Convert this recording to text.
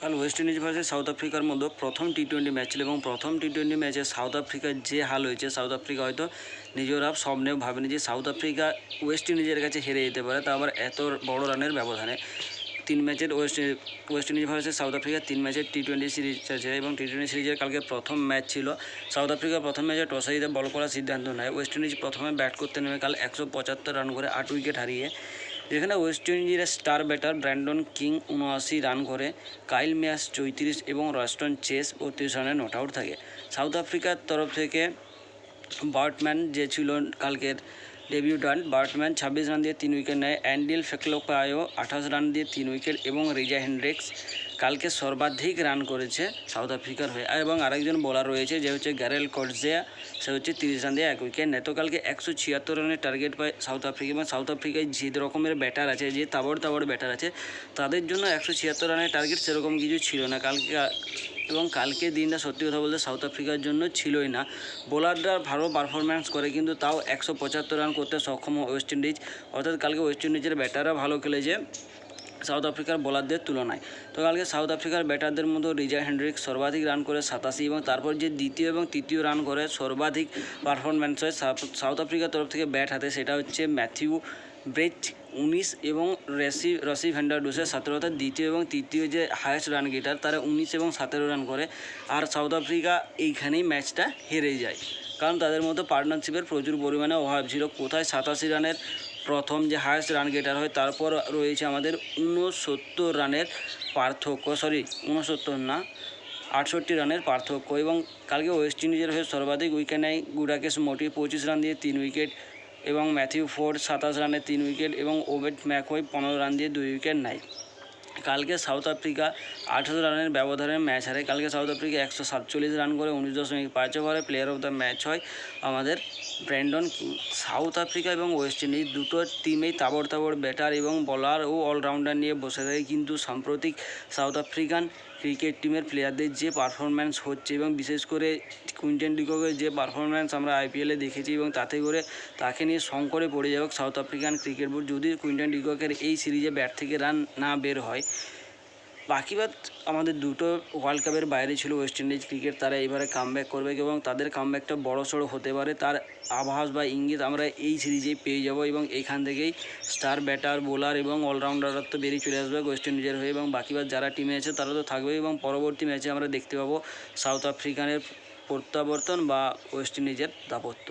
কাল West Indies versus south আফ্রিকার মধ্যে প্রথম টি-20 ম্যাচ ছিল এবং প্রথম টি-20 ম্যাচে সাউথ আফ্রিকার যে হাল হয়েছে, সাউথ আফ্রিকা হয়তো নিজেরা স্বপ্নেও ভাবেনি যে সাউথ আফ্রিকা ওয়েস্ট ইন্ডিজের কাছে হেরে যেতে পারে, তা আবার এত বড় রানের ব্যবধানে। 3 ম্যাচের ওয়েস্ট ইন্ডিজ ভার্সেস সাউথ আফ্রিকার 3 ম্যাচের টি-20 সিরিজ আছে এবং টি-20 সিরিজের কালকে প্রথম ম্যাচ ছিল। সাউথ আফ্রিকা প্রথম ম্যাচে টসে জিতে বল করার সিদ্ধান্ত নেয়। ওয়েস্ট ইন্ডিজ প্রথমে ব্যাট করতে নেমে কাল 175 রান করে 8 উইকেট হারিয়ে, যেখানে ওয়েস্ট ইন্ডিজের star batter Brandon King 79 run করে, কাইল মেয়ার্স 34 এবং রস্টন চেস 32 রানে নট আউট থাকে। সাউথ আফ্রিকার তরফ থেকে বার্টম্যান যে ছিল কালকের ডেবিউট্যান্ট, বার্টম্যান 26 রান দিয়ে 3 উইকেট নেয়। অ্যান্ডিল ফেকলোকায়ও 28 রান দিয়ে 3 উইকেট এবং রিজা হেন্ড্রিক্স কালকে সর্বাধিক রান করেছে সাউথ আফ্রিকার হয়ে। এবং আরেকজন বোলার রয়েছে যে হচ্ছে গ্যারেল কটজিয়া, সে হচ্ছে 30 রান দিয়ে 1 উইকেট নেয়। তো কালকে 176 রানের টার্গেট পায় সাউথ আফ্রিকা এবং সাউথ আফ্রিকায় যে রকমের ব্যাটার আছে, যে তাবড় ব্যাটার আছে, তাদের জন্য 176 রানের টার্গেট সেরকম কিছু ছিল না কালকে। এবং কালকে দিনটা সত্যি কথা বলতে সাউথ আফ্রিকার জন্য ছিলই না। বোলাররা ভালো পারফরম্যান্স করে কিন্তু তাও 175 রান করতে সক্ষম ওয়েস্ট ইন্ডিজ, অর্থাৎ কালকে ওয়েস্ট ইন্ডিজের ব্যাটাররা ভালো খেলেছে সাউথ আফ্রিকার বোলারদের তুলনায়। তো কালকে সাউথ আফ্রিকার ব্যাটারদের মধ্যে রিজা হেন্ড্রিক্স সর্বাধিক রান করে 87, এবং তারপর যে দ্বিতীয় এবং তৃতীয় রান করে সর্বাধিক পারফরম্যান্স হয় সাউথ আফ্রিকার তরফ থেকে ব্যাট হাতে, সেটা হচ্ছে ম্যাথিউ ব্রেট 19 এবং রসি ভ্যান্ডারডুসের 17, অর্থাৎ দ্বিতীয় এবং তৃতীয় যে হায়েস্ট রান গেটার তারা 19 এবং 17 রান করে। আর সাউথ আফ্রিকা এইখানেই ম্যাচটা হেরে যায়, কারণ তাদের মধ্যে পার্টনারশিপের প্রচুর পরিমাণে অভাব ছিল। কোথায় 87 রানের প্রথম যে হায়েস্ট রান গেটার হয়, তারপর রয়েছে আমাদের 69 রানের পার্থক্য, 68 রানের পার্থক্য। এবং কালকে ওয়েস্ট ইন্ডিজের হয়ে সর্বাধিক উইকেট নেয় গুডাকেশ মোটি 25 রান দিয়ে 3 উইকেট এবং ম্যাথিউ ফোর্ড 27 রানে 3 উইকেট এবং ওবেট ম্যাকওয়ে 15 রান দিয়ে 2 উইকেট নেয়। কালকে সাউথ আফ্রিকা 18 রানের ব্যবধানে ম্যাচ হারে। কালকে সাউথ আফ্রিকা 147 রান করে 19.5 ওভারে প্লেয়ার অফ দ্য ম্যাচ হয় আমাদের ব্র্যান্ডন কিং। সাউথ আফ্রিকা এবং ওয়েস্ট ইন্ডিজ দুটো টিমেই তাবড় ব্যাটার এবং বলার ও অলরাউন্ডার নিয়ে বসে থাকে, কিন্তু সাম্প্রতিক সাউথ আফ্রিকান ক্রিকেট টিমের প্লেয়ারদের যে পারফরম্যান্স হচ্ছে এবং বিশেষ করে কুইন্টন ডিককের যে পারফরম্যান্স আমরা আইপিএলে দেখেছি, এবং তাতে করে তাকে নিয়ে সংকটে পড়ে যাবে সাউথ আফ্রিকান ক্রিকেট বোর্ড যদি কুইন্টন ডিককের এই সিরিজে ব্যাট থেকে রান না বের হয়। বাকি বাদ আমাদের দুটো ওয়ার্ল্ড কাপের বাইরে ছিল ওয়েস্ট ইন্ডিজ ক্রিকেট, তারা এবারে কামব্যাক করবে এবং তাদের কামব্যাকটা বড়সড় হতে পারে, তার আভাস বা ইঙ্গিত আমরা এই সিরিজেই পেয়ে যাব। এবং এইখান থেকেই স্টার ব্যাটার, বোলার এবং অলরাউন্ডাররা তো বেরিয়ে চলে আসবে ওয়েস্ট ইন্ডিজের হয়ে, এবং বাকি বাদ যারা টিমে আছে তারা তো থাকবে। এবং পরবর্তী ম্যাচে আমরা দেখতে পাবো সাউথ আফ্রিকানের প্রত্যাবর্তন বা ওয়েস্ট ইন্ডিজের দাপত্য।